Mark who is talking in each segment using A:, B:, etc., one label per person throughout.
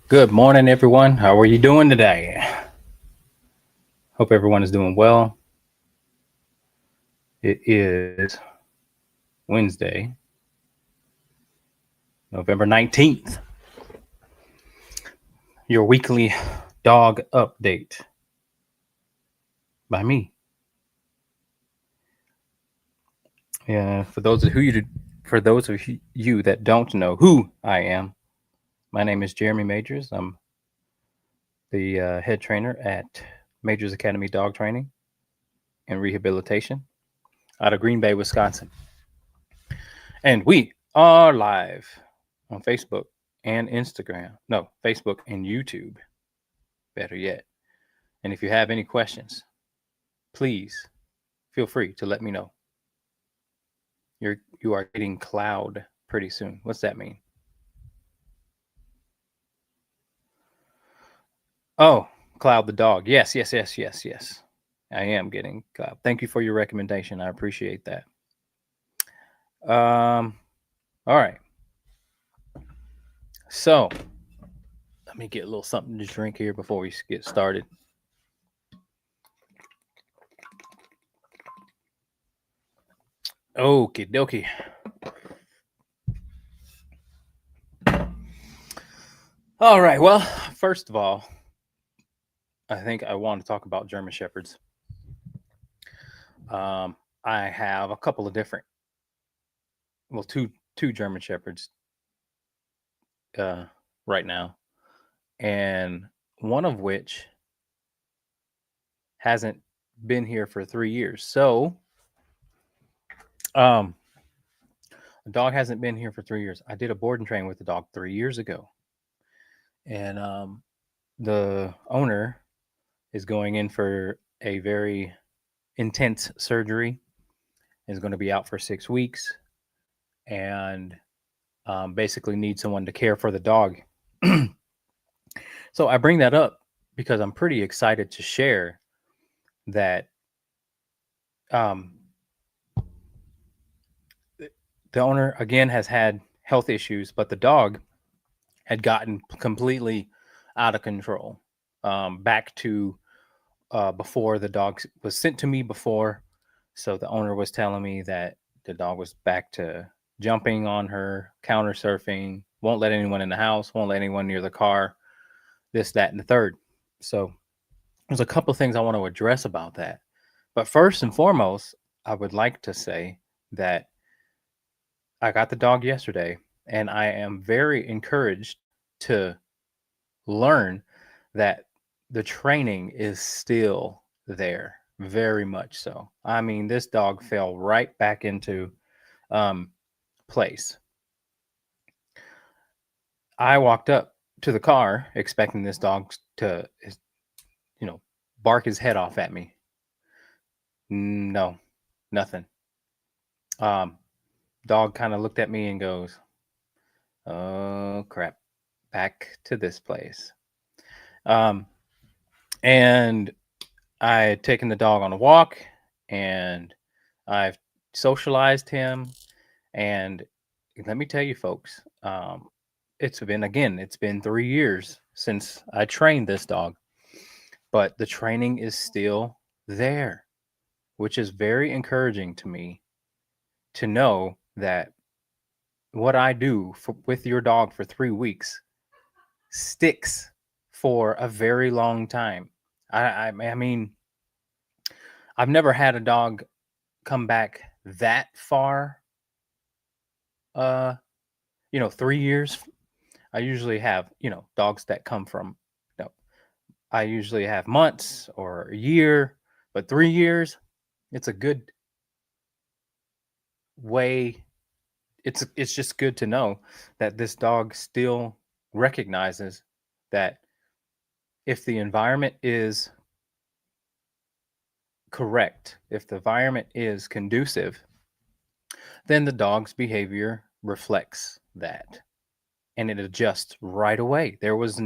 A: Good morning, everyone. How are you doing today? Hope everyone is doing well. It is Wednesday, November 19th, your weekly dog update by me. Yeah, for those of you that don't know who I am, my name is Jeremy Majors. I'm the head trainer at Majors Academy Dog Training and Rehabilitation out of Green Bay, Wisconsin. And we are live on Facebook and Instagram. No, Facebook and YouTube, better yet. And if you have any questions, please feel free to let me know. You are getting cloud pretty soon. What's that mean? Oh, Cloud the dog. Yes. I am getting Cloud. Thank you for your recommendation. I appreciate that. All right. So let me get a little something to drink here before we get started. Okie dokie. All right. Well, first of all, I think I want to talk about German Shepherds. I have a couple of different, well, two German Shepherds right now, and one of which hasn't been here for 3 years. So, the dog hasn't been here for 3 years. I did a board and train with the dog 3 years ago, and the owner is going in for a very intense surgery. Is going to be out for 6 weeks, and basically need someone to care for the dog. So I bring that up because I'm pretty excited to share that um, the owner again has had health issues, but the dog had gotten completely out of control. Back to before the dog was sent to me before. So the owner was telling me that the dog was back to jumping on her, counter surfing, won't let anyone in the house, won't let anyone near the car, this, that, and the third. So there's a couple of things I want to address about that. But first and foremost, I would like to say that I got the dog yesterday, and I am very encouraged to learn that the training is still there, very much so. I mean, this dog fell right back into um, place. I walked up to the car expecting this dog to, you know, bark his head off at me. No, nothing. Dog kind of looked at me and goes, "Oh crap, back to this place." Um, and I had taken the dog on a walk, and I've socialized him. And let me tell you, folks, it's been 3 years since I trained this dog, but the training is still there, which is very encouraging to me to know that what I do with your dog for 3 weeks sticks for a very long time. I mean, I've never had a dog come back that far. 3 years. I usually have dogs that come from. You know, I usually have months or a year, but 3 years, it's a good way. It's just good to know that this dog still recognizes that if the environment is correct, if the environment is conducive, then the dog's behavior reflects that, and it adjusts right away. There was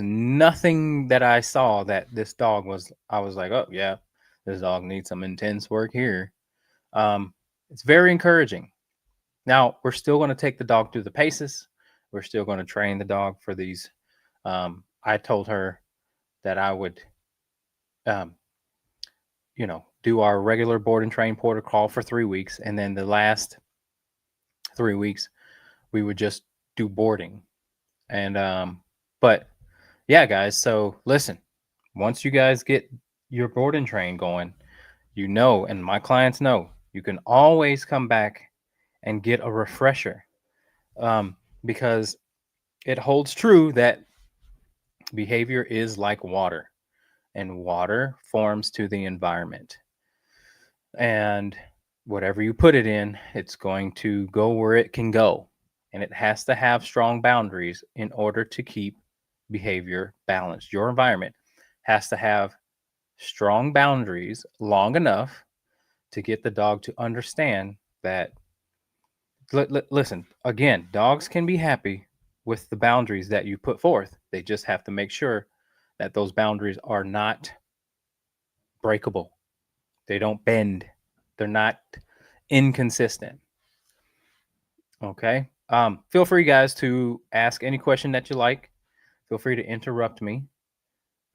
A: nothing that I saw that this dog I was like, oh yeah, this dog needs some intense work here. It's very encouraging. Now we're still going to take the dog through the paces. We're still going to train the dog for these. I told her that I would, um, do our regular board and train protocol for 3 weeks. And then the last 3 weeks, we would just do boarding. And, but yeah, guys. So listen, once you guys get your board and train going, and my clients know, you can always come back and get a refresher, because it holds true that behavior is like water, and water forms to the environment. And whatever you put it in, it's going to go where it can go. And it has to have strong boundaries in order to keep behavior balanced. Your environment has to have strong boundaries long enough to get the dog to understand that. Listen, again, dogs can be happy with the boundaries that you put forth. They just have to make sure that those boundaries are not breakable. They don't bend. They're not inconsistent. Okay. Feel free, guys, to ask any question that you like. Feel free to interrupt me,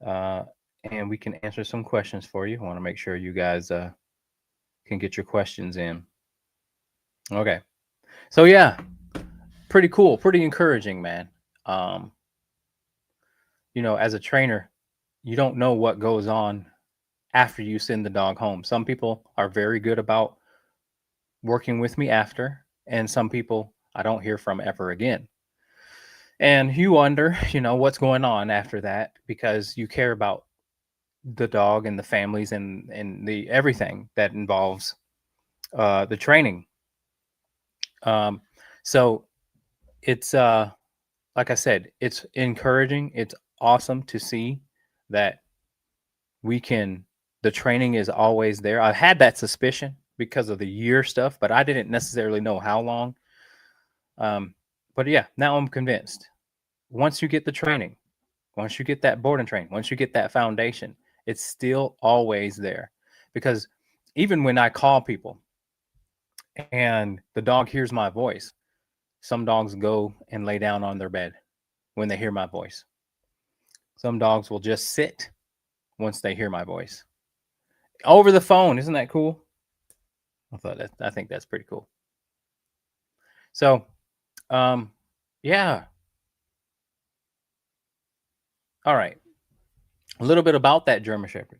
A: uh, and we can answer some questions for you. I want to make sure you guys can get your questions in. Okay. So yeah, pretty cool, pretty encouraging, man. Um, as a trainer, you don't know what goes on after you send the dog home. Some people are very good about working with me after, and some people I don't hear from ever again. And you wonder, what's going on after that, because you care about the dog and the families and the everything that involves the training. So it's like I said, it's encouraging. It's awesome to see that the training is always there. I had that suspicion because of the year stuff, but I didn't necessarily know how long. But yeah, now I'm convinced. Once you get the training, once you get that board and train, once you get that foundation, it's still always there. Because even when I call people and the dog hears my voice, some dogs go and lay down on their bed when they hear my voice. Some dogs will just sit once they hear my voice over the phone. Isn't that cool? I think that's pretty cool. So, yeah. All right. A little bit about that German Shepherd.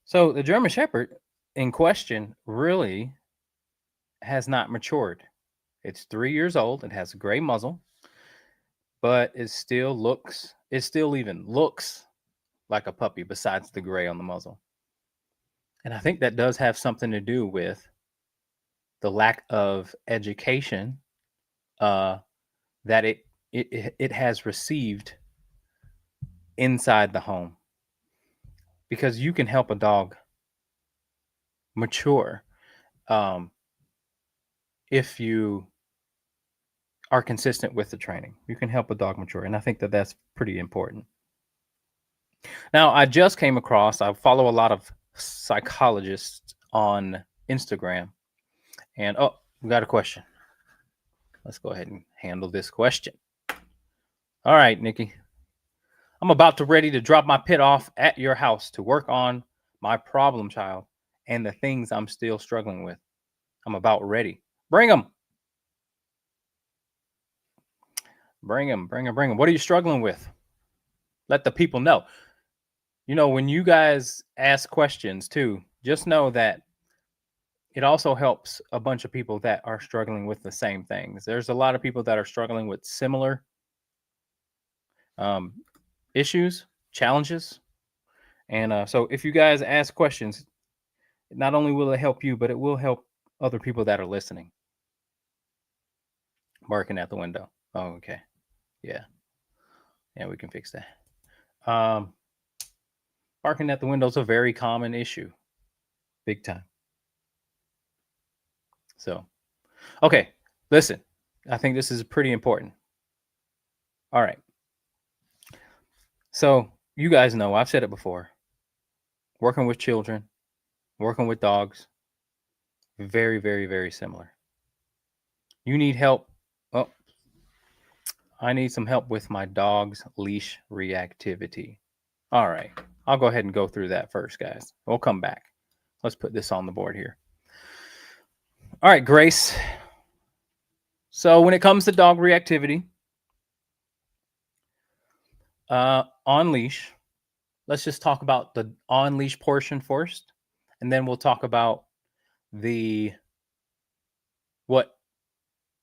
A: So the German Shepherd in question really has not matured. It's 3 years old. It has a gray muzzle, but it still even looks like a puppy besides the gray on the muzzle. And I think that does have something to do with the lack of education that it has received inside the home. Because you can help a dog mature if you are consistent with the training. You can help a dog mature, and I think that that's pretty important. Now, I follow a lot of psychologists on Instagram, and we got a question. Let's go ahead and handle this question. All right, Nikki. I'm about to ready to drop my pit off at your house to work on my problem child and the things I'm still struggling with. I'm about ready. Bring them. Bring them. What are you struggling with? Let the people know. When you guys ask questions too, just know that it also helps a bunch of people that are struggling with the same things. There's a lot of people that are struggling with similar issues, challenges. And so if you guys ask questions, not only will it help you, but it will help other people that are listening. Barking at the window. Oh, okay. Yeah. Yeah, we can fix that. Barking at the window is a very common issue. Big time. So, okay, listen. I think this is pretty important. All right. So, you guys know, I've said it before. Working with children, working with dogs, very, very, very similar. You need help. I need some help with my dog's leash reactivity. All right. I'll go ahead and go through that first, guys. We'll come back. Let's put this on the board here. All right, Grace. So when it comes to dog reactivity, on leash, let's just talk about the on leash portion first, and then we'll talk about what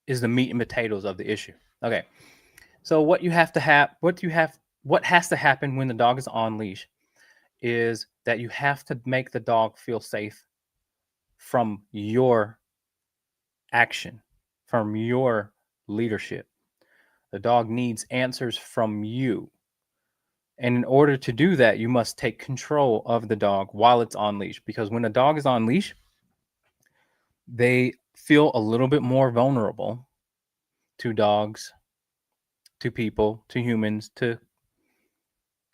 A: is the meat and potatoes of the issue. Okay. So what has to happen when the dog is on leash is that you have to make the dog feel safe from your action, from your leadership. The dog needs answers from you. And in order to do that, you must take control of the dog while it's on leash. Because when a dog is on leash, they feel a little bit more vulnerable to dogs, to people, to humans, to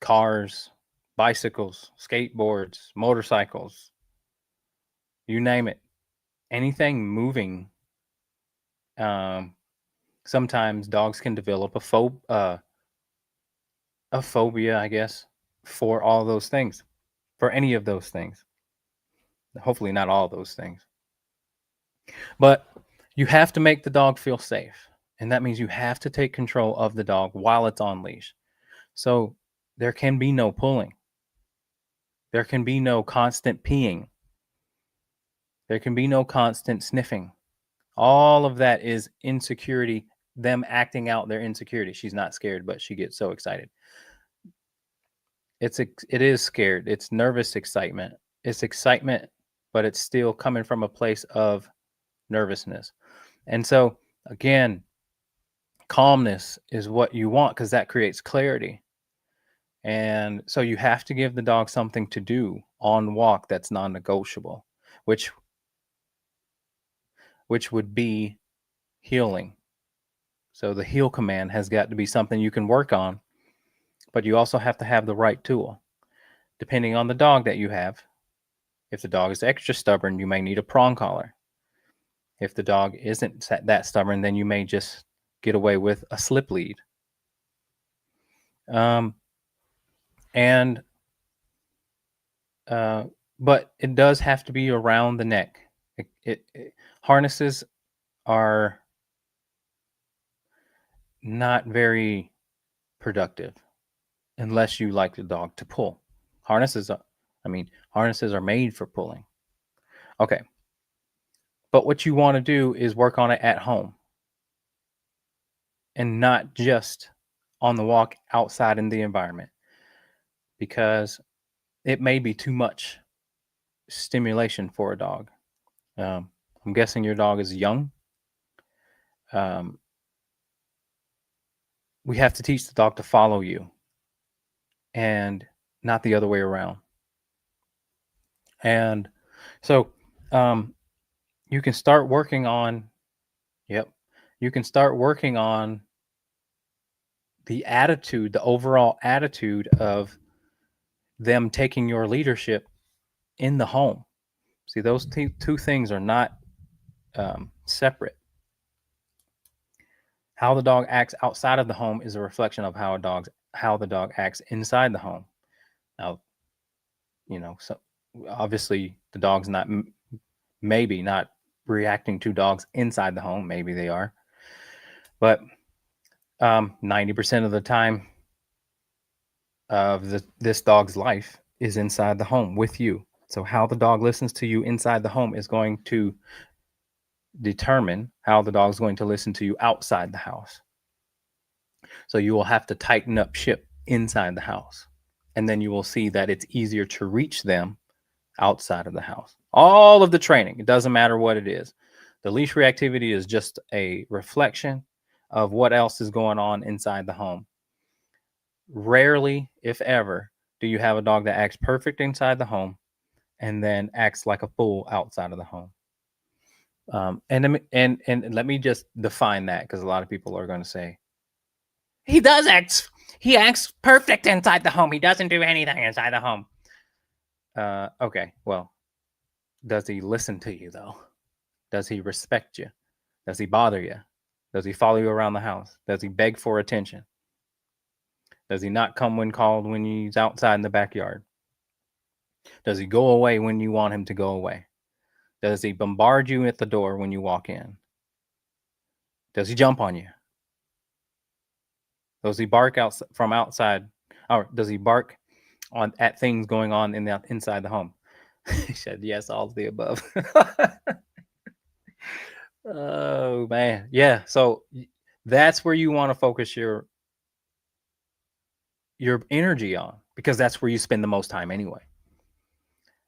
A: cars, bicycles, skateboards, motorcycles, you name it. Anything moving. Sometimes dogs can develop a phobia, I guess, for all those things, for any of those things. Hopefully not all those things. But you have to make the dog feel safe. And that means you have to take control of the dog while it's on leash. So there can be no pulling. There can be no constant peeing. There can be no constant sniffing. All of that is insecurity, them acting out their insecurity. She's not scared, but she gets so excited. It is scared. It's nervous excitement. It's excitement, but it's still coming from a place of nervousness. And so, again, calmness is what you want because that creates clarity. And so you have to give the dog something to do on walk that's non-negotiable, which would be healing. So the heal command has got to be something you can work on, but you also have to have the right tool. Depending on the dog that you have, if the dog is extra stubborn, you may need a prong collar. If the dog isn't that stubborn, then you may just get away with a slip lead. But it does have to be around the neck. Harnesses are not very productive unless you like the dog to pull. Harnesses are made for pulling. Okay. But what you want to do is work on it at home and not just on the walk outside in the environment, because it may be too much stimulation for a dog. I'm guessing your dog is young. We have to teach the dog to follow you and not the other way around. And so you can start working on, the attitude, the overall attitude of them taking your leadership in the home. See, those two things are not separate. How the dog acts outside of the home is a reflection of how the dog acts inside the home. Now, so obviously the dog's maybe not reacting to dogs inside the home. Maybe they are, but 90% of the time of this dog's life is inside the home with you. So how the dog listens to you inside the home is going to determine how the dog's going to listen to you outside the house. So you will have to tighten up ship inside the house, and then you will see that it's easier to reach them outside of the house. All of the training, it doesn't matter what it is. The leash reactivity is just a reflection of what else is going on inside the home. Rarely, if ever, do you have a dog that acts perfect inside the home and then acts like a fool outside of the home. And let me just define that, because a lot of people are going to say, he acts perfect inside the home. He doesn't do anything inside the home. Okay, well, does he listen to you though? Does he respect you? Does he bother you? Does he follow you around the house? Does he beg for attention? Does he not come when called when he's outside in the backyard? Does he go away when you want him to go away? Does he bombard you at the door when you walk in? Does he jump on you? Does he bark out from outside, or does he bark at things going on inside the home? He said yes, all of the above. Oh man, yeah. So that's where you want to focus your energy on, because that's where you spend the most time anyway.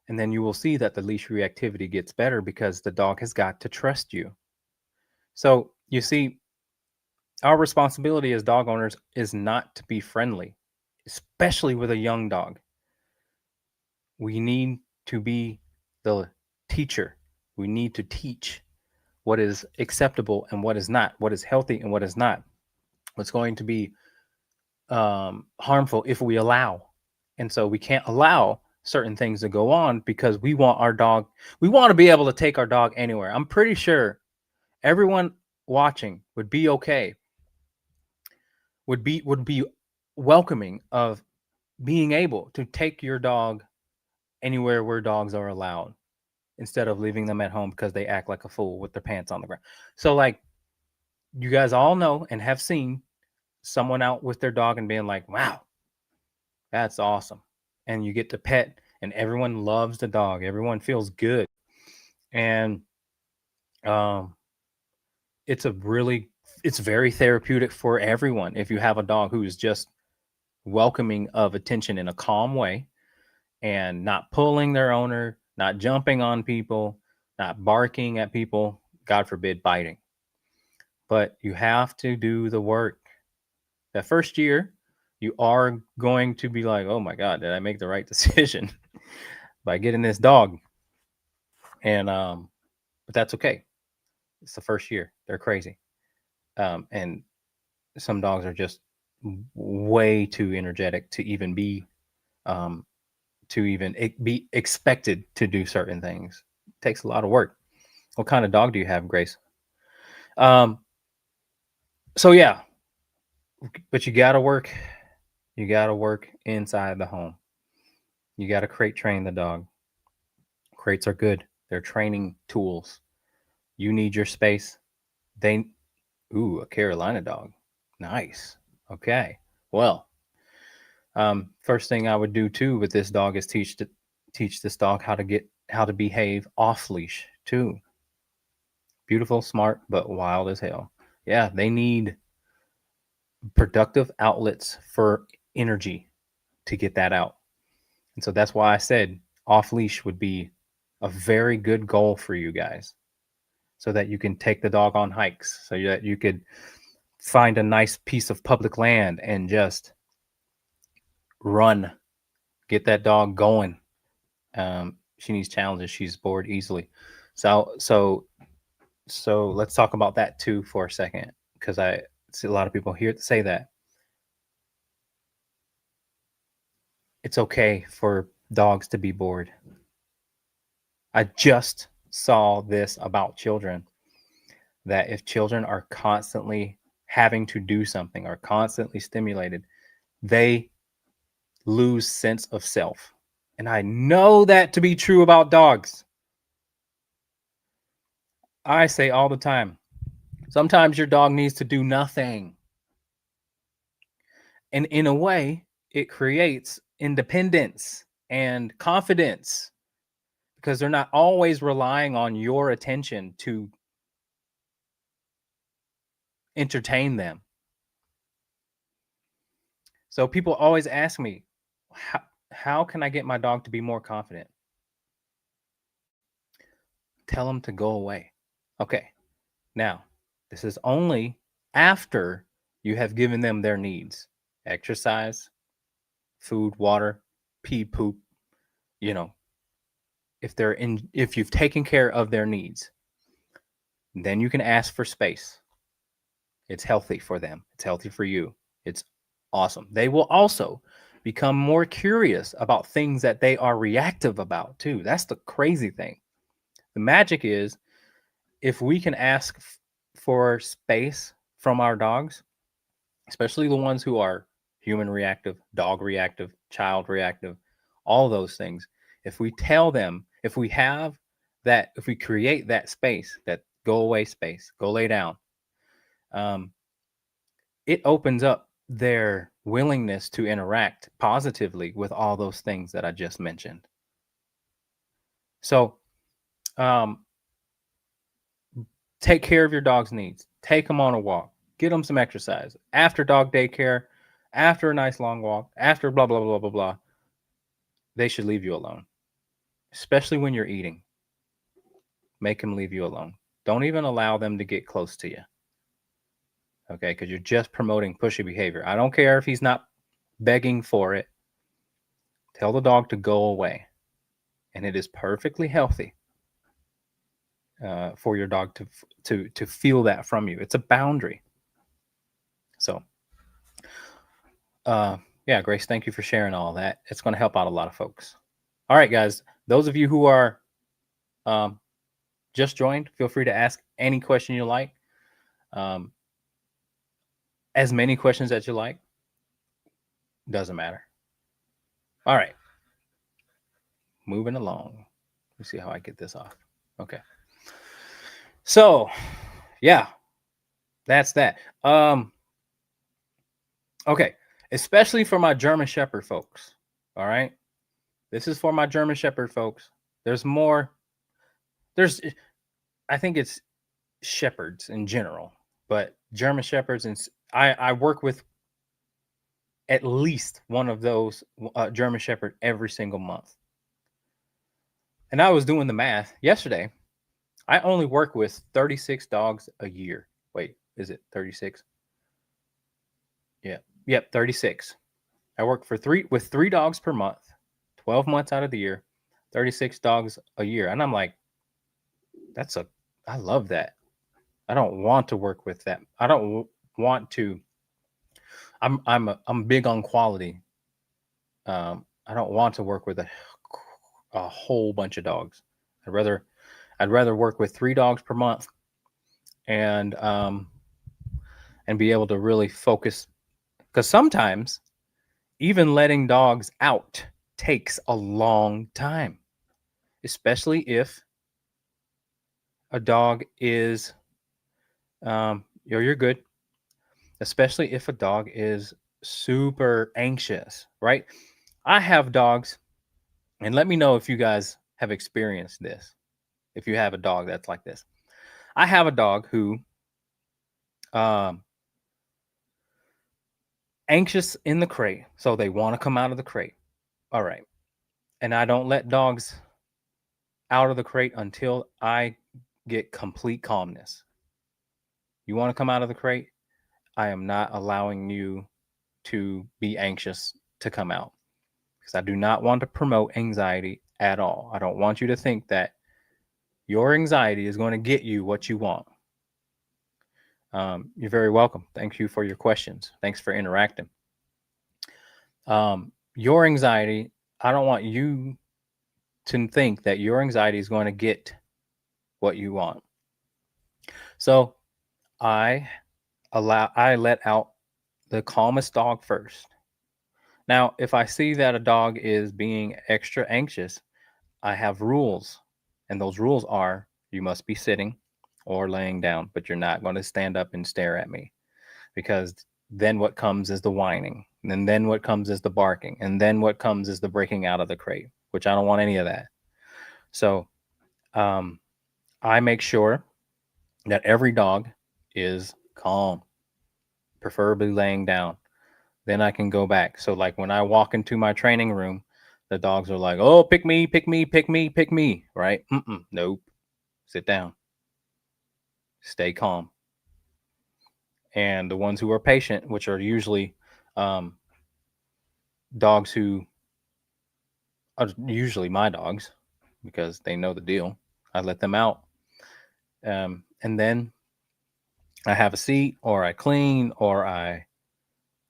A: And then you will see that the leash reactivity gets better because the dog has got to trust you. So you see, our responsibility as dog owners is not to be friendly, especially with a young dog. We need to be the teacher. We need to teach what is acceptable and what is not, what is healthy and what is not, what's going to be harmful if we allow. And so we can't allow certain things to go on because we want to be able to take our dog anywhere. I'm pretty sure everyone watching would be okay, would be welcoming of being able to take your dog anywhere where dogs are allowed, instead of leaving them at home because they act like a fool with their pants on the ground. So like, you guys all know and have seen someone out with their dog and being like, wow, that's awesome. And you get to pet and everyone loves the dog. Everyone feels good. And it's very therapeutic for everyone if you have a dog who is just welcoming of attention in a calm way and not pulling their owner, not jumping on people, not barking at people, God forbid biting. But you have to do the work. That first year, you are going to be like, oh my God, did I make the right decision by getting this dog? And but that's okay. It's the first year. They're crazy. And some dogs are just way too energetic to even be expected to do certain things. It takes a lot of work. What kind of dog do you have, Grace? So yeah, but you gotta work inside the home. You gotta crate train the dog. Crates are good. They're training tools. You need your space. A Carolina dog. Nice. Okay. Well, first thing I would do too with this dog is teach this dog how to behave off leash too. Beautiful, smart, but wild as hell. Yeah, they need productive outlets for energy to get that out. And so that's why I said off leash would be a very good goal for you guys, so that you can take the dog on hikes, so that you could find a nice piece of public land and just run, get that dog going. She needs challenges. She's bored easily. So let's talk about that too for a second, because I see a lot of people here say that it's okay for dogs to be bored. I just saw this about children, that if children are constantly having to do something, are constantly stimulated, they lose sense of self. And I know that to be true about dogs. I say all the time, sometimes your dog needs to do nothing. And in a way, it creates independence and confidence, because they're not always relying on your attention to entertain them. So people always ask me, how can I get my dog to be more confident? Tell them to go away. Okay. Now, this is only after you have given them their needs: exercise, food, water, pee, poop, if you've taken care of their needs, then you can ask for space. It's healthy for them. It's healthy for you. It's awesome. They will also become more curious about things that they are reactive about too. That's the crazy thing. The magic is, if we can ask for space from our dogs, especially the ones who are human reactive, dog reactive, child reactive, all those things. If we tell them, if we create that space, that go away space, go lay down, it opens up their willingness to interact positively with all those things that I just mentioned. So, take care of your dog's needs. Take them on a walk. Get them some exercise. After dog daycare, after a nice long walk, after blah, blah, blah, blah, blah, they should leave you alone, especially when you're eating. Make them leave you alone. Don't even allow them to get close to you. Okay, because you're just promoting pushy behavior. I don't care if he's not begging for it. Tell the dog to go away. And it is perfectly healthy for your dog to feel that from you. It's a boundary. So, yeah, Grace, thank you for sharing all that. It's going to help out a lot of folks. All right, guys, those of you who are just joined, feel free to ask any question you like. As many questions as you like. Doesn't matter. All right. Moving along. Let me see how I get this off. Okay. So, yeah, that's that. Okay. Especially for my German Shepherd folks. All right. This is for my German Shepherd folks. There's more. I think it's shepherds in general, but German Shepherds, and I work with at least one of those German Shepherd every single month. And I was doing the math yesterday. I only work with 36 dogs a year. Wait, is it 36? Yeah. Yep, 36. I work with three dogs per month, 12 months out of the year, 36 dogs a year. And I'm like, I love that. I don't want to work with that. I don't want to. I'm big on quality. I don't want to work with a whole bunch of dogs. I'd rather work with 3 dogs per month and be able to really focus, because sometimes even letting dogs out takes a long time, especially if a dog is you're good, especially if a dog is super anxious, right? I have dogs, and let me know if you guys have experienced this. If you have a dog that's like this. I have a dog who anxious in the crate, so they want to come out of the crate. All right. And I don't let dogs out of the crate until I get complete calmness. You want to come out of the crate? I am not allowing you to be anxious to come out, because I do not want to promote anxiety at all. I don't want you to think that your anxiety is going to get you what you want. You're very welcome. Thank you for your questions. Thanks for interacting. Your anxiety, I don't want you to think that your anxiety is going to get what you want. So I let out the calmest dog first. Now, if I see that a dog is being extra anxious, I have rules. And those rules are, you must be sitting or laying down, but you're not going to stand up and stare at me, because then what comes is the whining. And then what comes is the barking. And then what comes is the breaking out of the crate, which I don't want any of that. So I make sure that every dog is calm, preferably laying down. Then I can go back. So like when I walk into my training room, the dogs are like, oh, pick me, pick me, pick me, pick me, right? Nope. Sit down. Stay calm. And the ones who are patient, which are usually dogs who are usually my dogs, because they know the deal, I let them out. And then I have a seat, or I clean, or I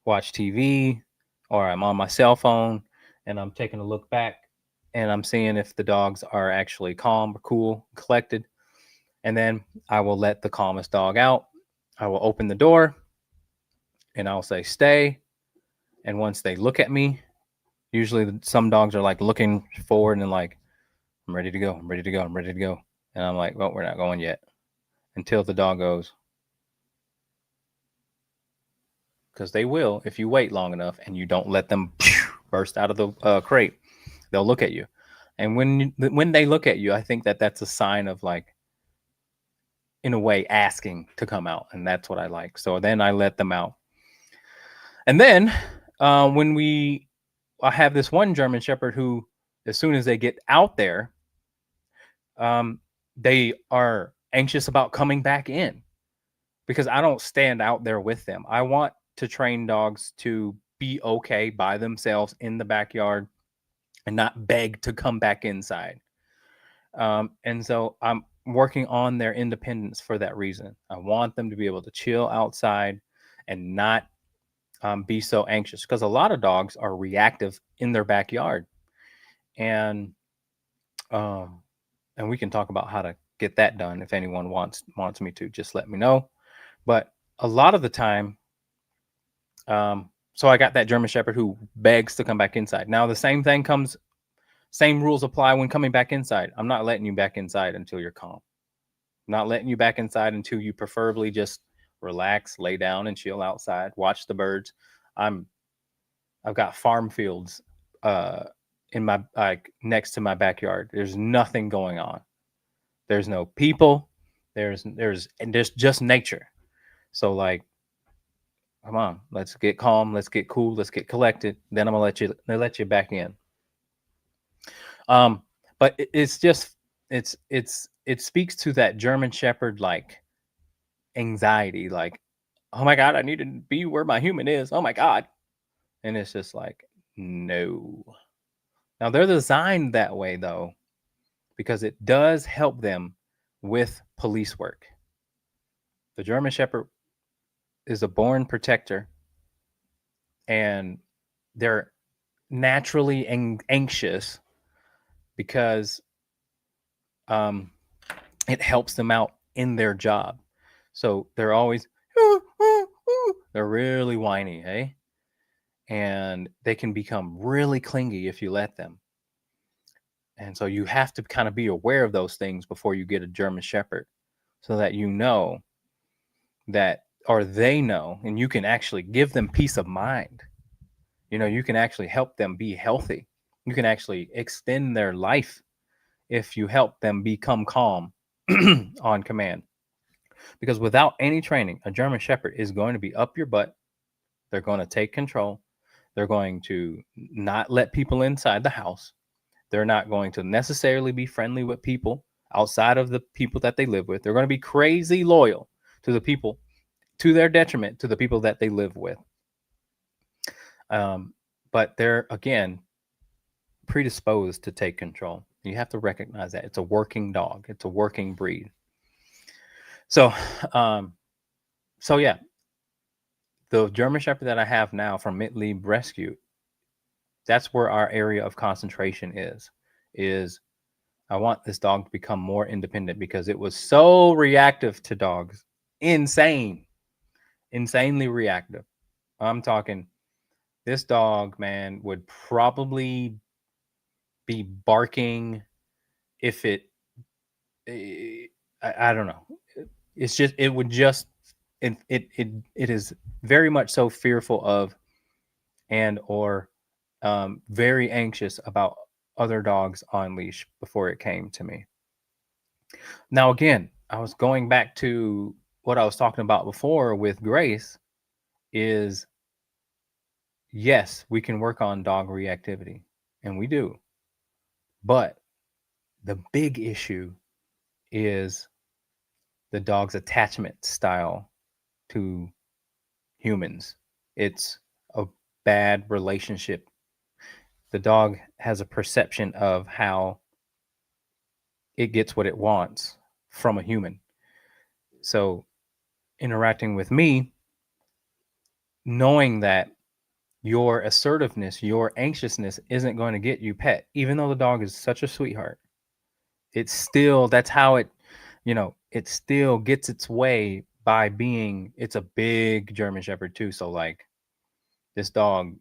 A: watch TV, or I'm on my cell phone and I'm taking a look back and I'm seeing if the dogs are actually calm or cool, collected. And then I will let the calmest dog out. I will open the door and I'll say, stay. And once they look at me, usually some dogs are like looking forward and like, I'm ready to go. I'm ready to go. I'm ready to go. And I'm like, well, we're not going yet until the dog goes. Because they will if you wait long enough and you don't let them burst out of the crate. They'll look at you. And when they look at you, I think that that's a sign of like, in a way, asking to come out. And that's what I like. So then I let them out. And then I have this one German Shepherd who, as soon as they get out there, they are anxious about coming back in because I don't stand out there with them. I want to train dogs to be okay by themselves in the backyard and not beg to come back inside. And so I'm working on their independence for that reason. I want them to be able to chill outside and not be so anxious, because a lot of dogs are reactive in their backyard. And we can talk about how to get that done. If anyone wants me to, just let me know. But a lot of the time, so I got that German Shepherd who begs to come back inside. Now the same rules apply when coming back inside. I'm not letting you back inside until you're calm. I'm not letting you back inside until you preferably just relax, lay down and chill outside, watch the birds. I've got farm fields in my next to my backyard. There's nothing going on. There's no people. There's just nature. So like, come on, let's get calm, let's get cool, let's get collected. Then I'm gonna let you back in. But it speaks to that German Shepherd like anxiety, like, oh my God, I need to be where my human is. Oh my God. And it's just like, no. Now they're designed that way though, because it does help them with police work. The German Shepherd is a born protector, and they're naturally anxious because it helps them out in their job. So they're always, they're really whiny, hey? And they can become really clingy if you let them. And so you have to kind of be aware of those things before you get a German Shepherd, so that you know that, or they know, and you can actually give them peace of mind. You know, you can actually help them be healthy. You can actually extend their life if you help them become calm on command. Because without any training, a German Shepherd is going to be up your butt. They're going to take control. They're going to not let people inside the house. They're not going to necessarily be friendly with people outside of the people that they live with. They're going to be crazy loyal to the people, to their detriment, to the people that they live with. But they're, again, predisposed to take control. You have to recognize that. It's a working dog. It's a working breed. So yeah, the German Shepherd that I have now from Mitleib Rescue, that's where our area of concentration is I want this dog to become more independent, because it was so reactive to dogs. Insanely reactive. I'm talking, this dog, man, would probably be barking if it, I don't know. It's just, it would just, it is very much so fearful of, and or very anxious about other dogs on leash before it came to me. Now, again, I was going back to what I was talking about before with Grace, is yes, we can work on dog reactivity, and we do. But the big issue is the dog's attachment style to humans. It's a bad relationship. The dog has a perception of how it gets what it wants from a human. So interacting with me, knowing that your assertiveness, your anxiousness isn't going to get you pet, even though the dog is such a sweetheart, it's still, that's how it, it still gets its way by being, it's a big German Shepherd too. So like this dog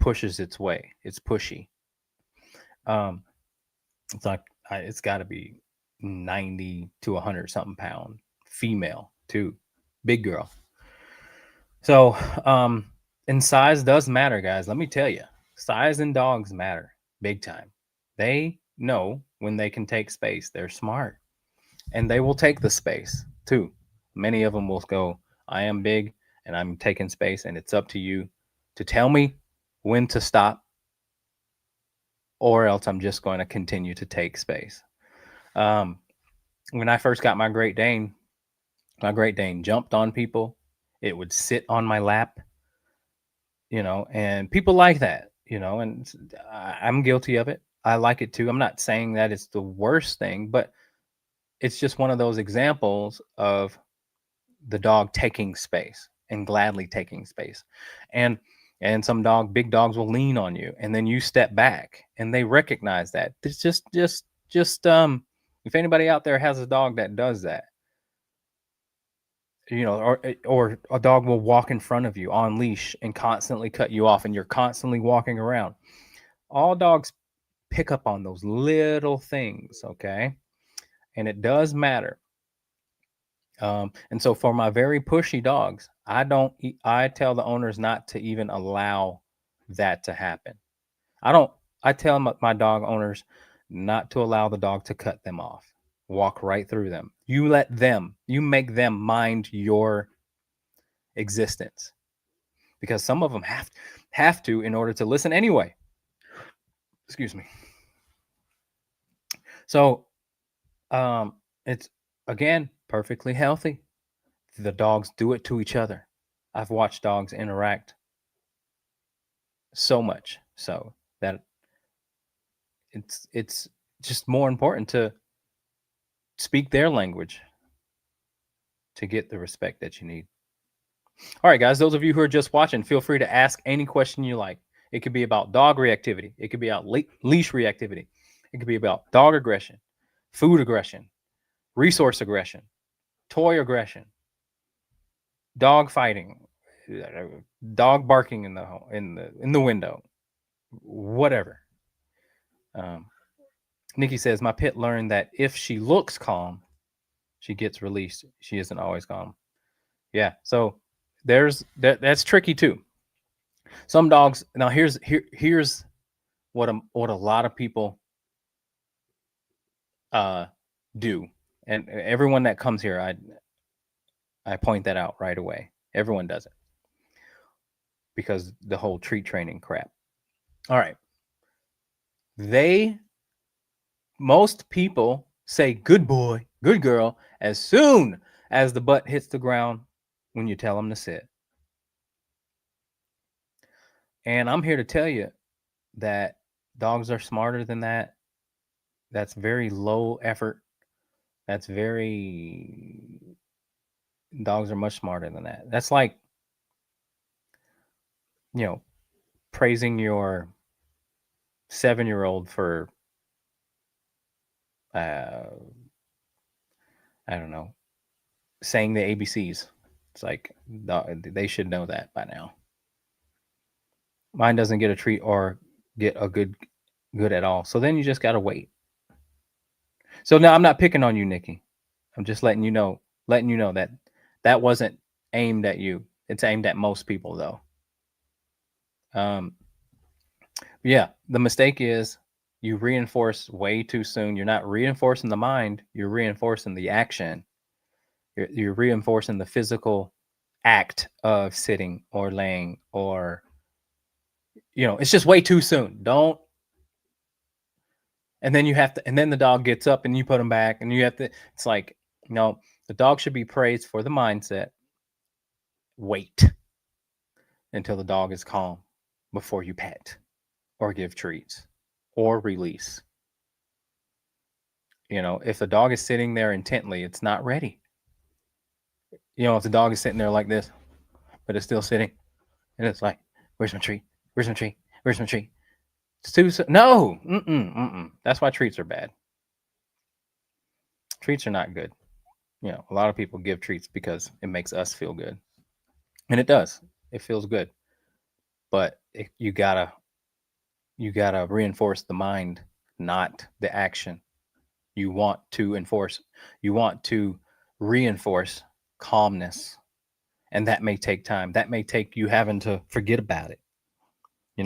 A: pushes its way. It's pushy. Um, it's like it's got to be 90 to 100 something pound female too, big girl. So and size does matter, guys. Let me tell you, size in dogs matter big time. They know when they can take space. They're smart, and they will take the space too. Many of them will go, I am big and I'm taking space, and it's up to you to tell me when to stop, or else I'm just going to continue to take space. When I first got my Great Dane jumped on people. It would sit on my lap, and people like that, and I'm guilty of it. I like it too. I'm not saying that it's the worst thing, but it's just one of those examples of the dog taking space and gladly taking space. And some big dogs will lean on you, and then you step back, and they recognize that. It's just if anybody out there has a dog that does that, or a dog will walk in front of you on leash and constantly cut you off, and you're constantly walking around. All dogs pick up on those little things, okay? And it does matter. And so for my very pushy dogs, I tell the owners not to even allow that to happen. I tell my dog owners not to allow the dog to cut them off, walk right through them. You make them mind your existence, because some of them have to in order to listen anyway. Excuse me. So, it's, again, perfectly healthy. The dogs do it to each other. I've watched dogs interact so much so that it's just more important to speak their language to get the respect that you need. All right, guys, those of you who are just watching, feel free to ask any question you like. It could be about dog reactivity. It could be about leash reactivity. It could be about dog aggression, food aggression, resource aggression, toy aggression, dog fighting, dog barking in the window, whatever. Nikki says, my pit learned that if she looks calm, she gets released. She isn't always calm. Yeah, so that's tricky too. Some dogs. Now here's what a lot of people do, and everyone that comes here, I point that out right away. Everyone does it because the whole treat training crap. All right. Most people say good boy, good girl as soon as the butt hits the ground when you tell them to sit. And I'm here to tell you that dogs are smarter than that. That's very low effort. Dogs are much smarter than that. That's like, praising your 7-year-old for, I don't know, saying the ABCs. It's like, they should know that by now. Mine doesn't get a treat or get a good at all. So then you just got to wait. So now I'm not picking on you, Nikki. I'm just letting you know that wasn't aimed at you. It's aimed at most people though. Yeah, the mistake is you reinforce way too soon. You're not reinforcing the mind, you're reinforcing the action. You're reinforcing the physical act of sitting or laying, or it's just way too soon. Don't. And then the dog gets up and you put him back, and you have to, it's like, the dog should be praised for the mindset. Wait until the dog is calm before you pet or give treats or release. If the dog is sitting there intently, it's not ready. If the dog is sitting there like this, but it's still sitting, and it's like, where's my treat? Where's my treat? Where's my treat? It's too soon. No. That's why treats are bad. Treats are not good. A lot of people give treats because it makes us feel good, and it does. It feels good, but you gotta reinforce the mind, not the action. You want to enforce, you want to reinforce calmness, and that may take time. That may take you having to forget about it.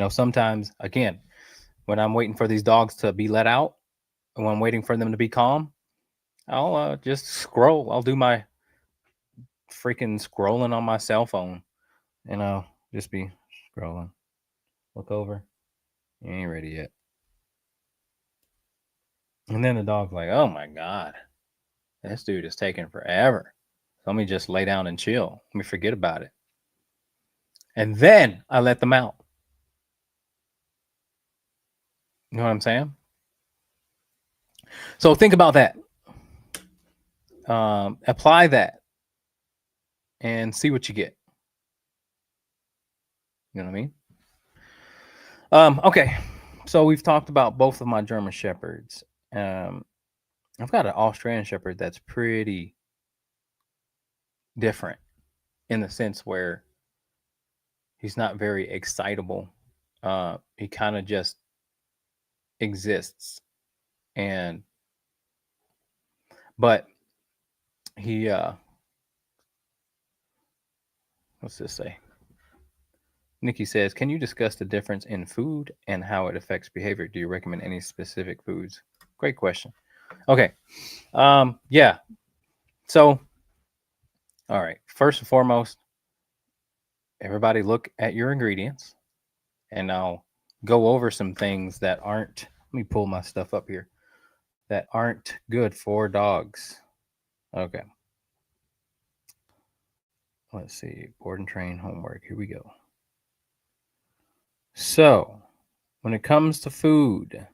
A: Sometimes, again, when I'm waiting for these dogs to be let out, and when I'm waiting for them to be calm, I'll just scroll. I'll do my freaking scrolling on my cell phone, and I'll just be scrolling. Look over. You ain't ready yet. And then the dog's like, oh my God, this dude is taking forever. Let me just lay down and chill. Let me forget about it. And then I let them out. You know what I'm saying? So think about that. Apply that and see what you get. You know what I mean? Okay. So we've talked about both of my German Shepherds. I've got an Australian Shepherd that's pretty different in the sense where he's not very excitable. He kind of just exists, and but he what's this say? Nikki says, can you discuss the difference in food and how it affects behavior? Do you recommend any specific foods? Great question. Okay. Yeah. So, all right. First and foremost, everybody look at your ingredients, and I'll go over some things that aren't, let me pull my stuff up here, that aren't good for dogs. Okay. Let's see. Board and train homework. Here we go. So, when it comes to food,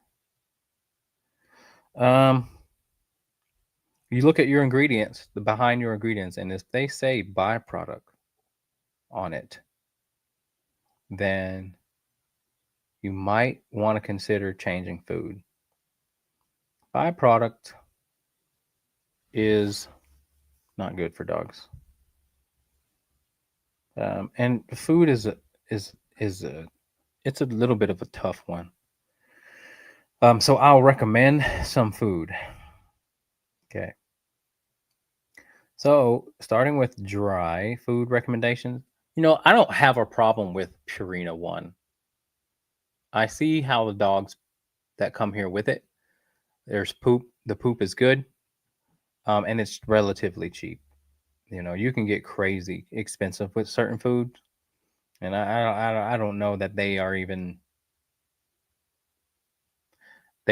A: you look at your ingredients, the behind your ingredients, and if they say byproduct on it, then you might want to consider changing food. Byproduct is not good for dogs, and food is it's a little bit of a tough one. So I'll recommend some food. Okay. So starting with dry food recommendations, I don't have a problem with Purina One. I see how the dogs that come here with it. There's poop. The poop is good, and it's relatively cheap. You can get crazy expensive with certain foods, and I don't know that they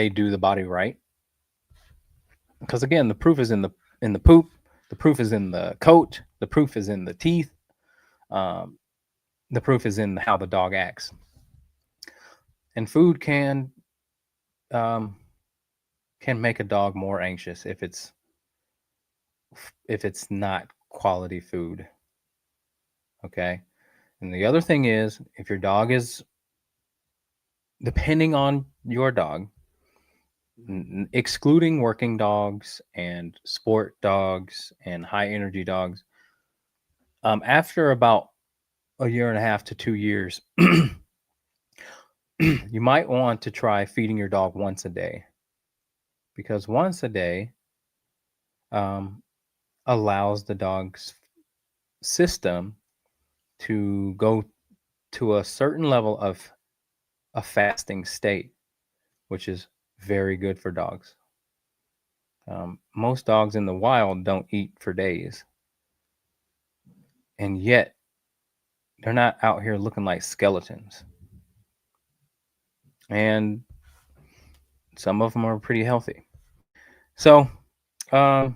A: do the body right. Because again, the proof is in the poop. The proof is in the coat. The proof is in the teeth. The proof is in how the dog acts. And food can make a dog more anxious if it's not quality food. Okay. And the other thing is, if your dog is, depending on your dog, excluding working dogs and sport dogs and high energy dogs, after about a year and a half to 2 years, you might want to try feeding your dog once a day, because once a day allows the dog's system to go to a certain level of a fasting state, which is very good for dogs. Most dogs in the wild don't eat for days, and yet they're not out here looking like skeletons. And some of them are pretty healthy. So, you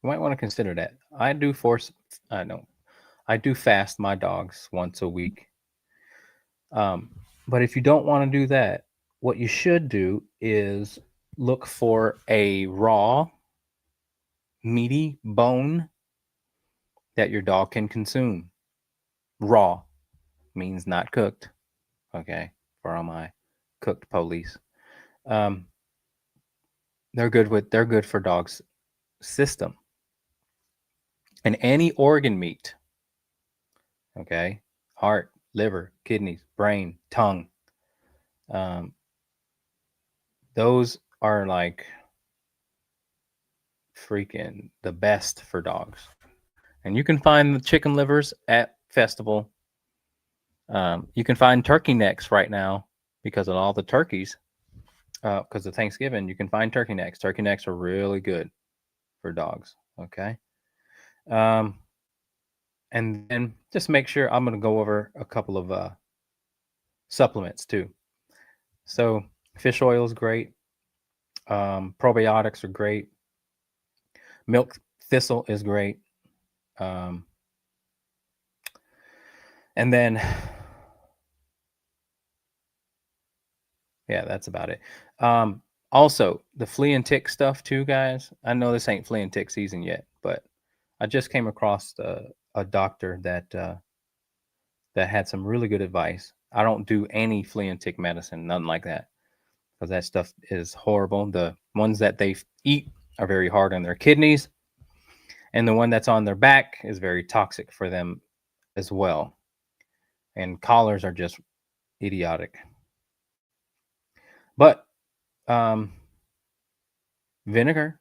A: might want to consider that. I do fast my dogs once a week. But if you don't want to do that, what you should do is look for a raw, meaty bone that your dog can consume. Raw means not cooked. Okay, for all my cooked police. They're good for dogs system. And any organ meat, okay, heart, liver, kidneys, brain, tongue, those are like freaking the best for dogs. And you can find the chicken livers at Festival. You can find turkey necks right now because of all the turkeys. Because of Thanksgiving, you can find turkey necks. Turkey necks are really good for dogs. Okay. And then just make sure I'm going to go over a couple of supplements too. So fish oil is great. Probiotics are great. Milk thistle is great. And then, yeah, that's about it. Also, the flea and tick stuff too, guys. I know this ain't flea and tick season yet, but I just came across a doctor that had some really good advice. I don't do any flea and tick medicine, nothing like that, because that stuff is horrible. The ones that they eat are very hard on their kidneys, and the one that's on their back is very toxic for them as well. And collars are just idiotic. But vinegar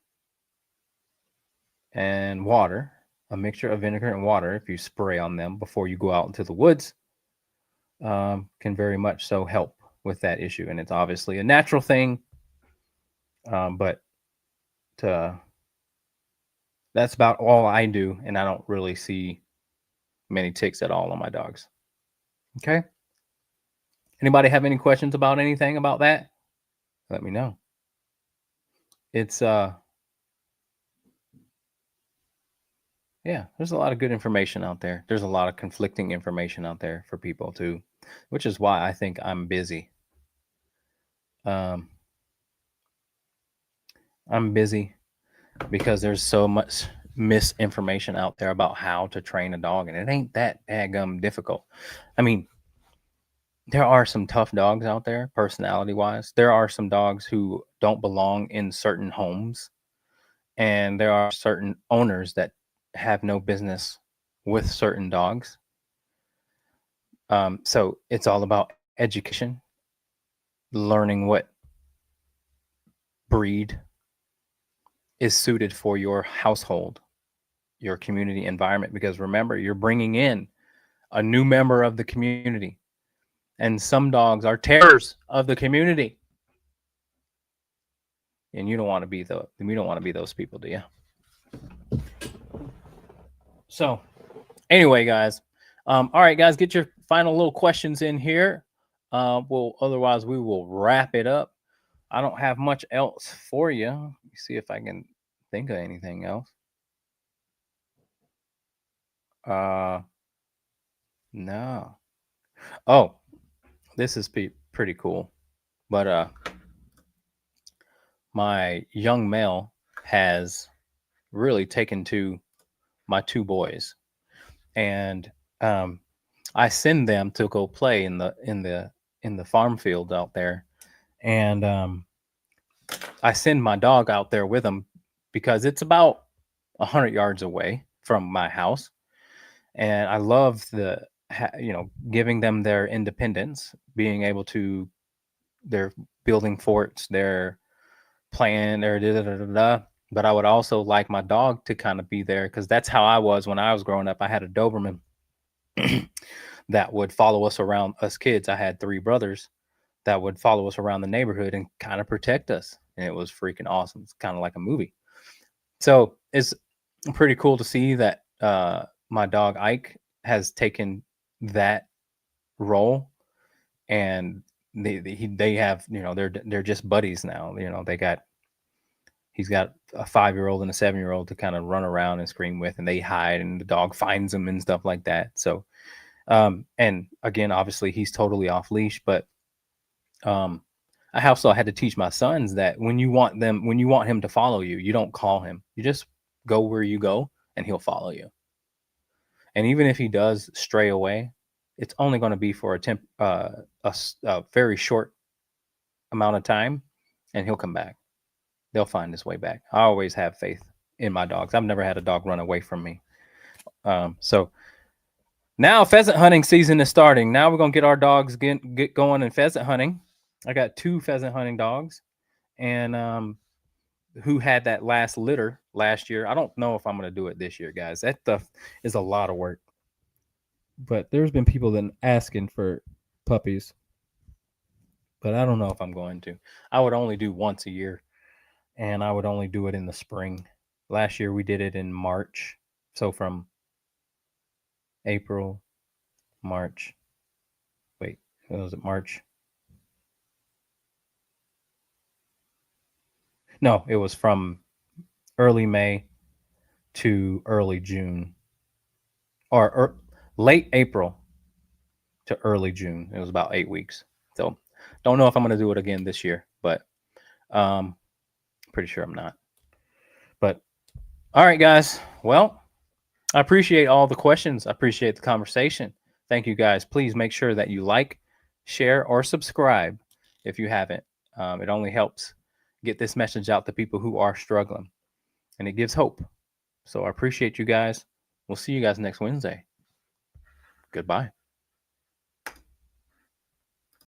A: and water, a mixture of vinegar and water, if you spray on them before you go out into the woods, can very much so help with that issue. And it's obviously a natural thing, but that's about all I do, and I don't really see many ticks at all on my dogs. Okay. Anybody have any questions about anything about that? Let me know. It's yeah, there's a lot of good information out there. There's a lot of conflicting information out there for people too, which is why I think I'm busy. I'm busy because there's so much misinformation out there about how to train a dog, and it ain't that daggum difficult. I mean, there are some tough dogs out there, personality wise. There are some dogs who don't belong in certain homes, and there are certain owners that have no business with certain dogs. So it's all about education, learning what breed is suited for your household, your community environment. Because remember, you're bringing in a new member of the community, and some dogs are terrors of the community. And you don't want to be those people, do you? So anyway, guys, all right, guys, get your final little questions in here. Otherwise we will wrap it up. I don't have much else for you. Let me see if I can think of anything else. No. Oh, this is pretty cool. But my young male has really taken to my two boys, and I send them to go play in the farm field out there, and I send my dog out there with them because it's about 100 yards away from my house, and I love giving them their independence, being able to, they're building forts, they're playing, they're da, da, da, da, da. But I would also like my dog to kind of be there, because that's how I was when I was growing up. I had a Doberman that would follow us around, us kids. I had three brothers that would follow us around the neighborhood and kind of protect us. And it was freaking awesome. It's kind of like a movie. So it's pretty cool to see that my dog Ike has taken that role, and they have, they're just buddies now. He's got a 5-year-old and a 7-year-old to kind of run around and scream with, and they hide, and the dog finds them and stuff like that. So, and again, obviously he's totally off leash, but I also had to teach my sons that when you want him to follow you, you don't call him. You just go where you go, and he'll follow you. And even if he does stray away, it's only going to be for a very short amount of time, and he'll come back. They'll find his way back. I always have faith in my dogs. I've never had a dog run away from me. So now pheasant hunting season is starting. Now we're gonna get our dogs get going in pheasant hunting. I got 2 pheasant hunting dogs, and who had that last litter last year. I don't know if I'm gonna do it this year, guys. That stuff is a lot of work. But there's been people that asking for puppies, but I don't know if I'm going to. I would only do once a year, and I would only do it in the spring. Last year we did it in March, so from April, March. Wait, was it March? No, it was from early May to early June, or late April to early June. It was about 8 weeks. So don't know if I'm going to do it again this year, but pretty sure I'm not. But all right, guys. Well, I appreciate all the questions. I appreciate the conversation. Thank you, guys. Please make sure that you like, share, or subscribe if you haven't. It only helps get this message out to people who are struggling, and it gives hope. So I appreciate you guys. We'll see you guys next Wednesday. Goodbye.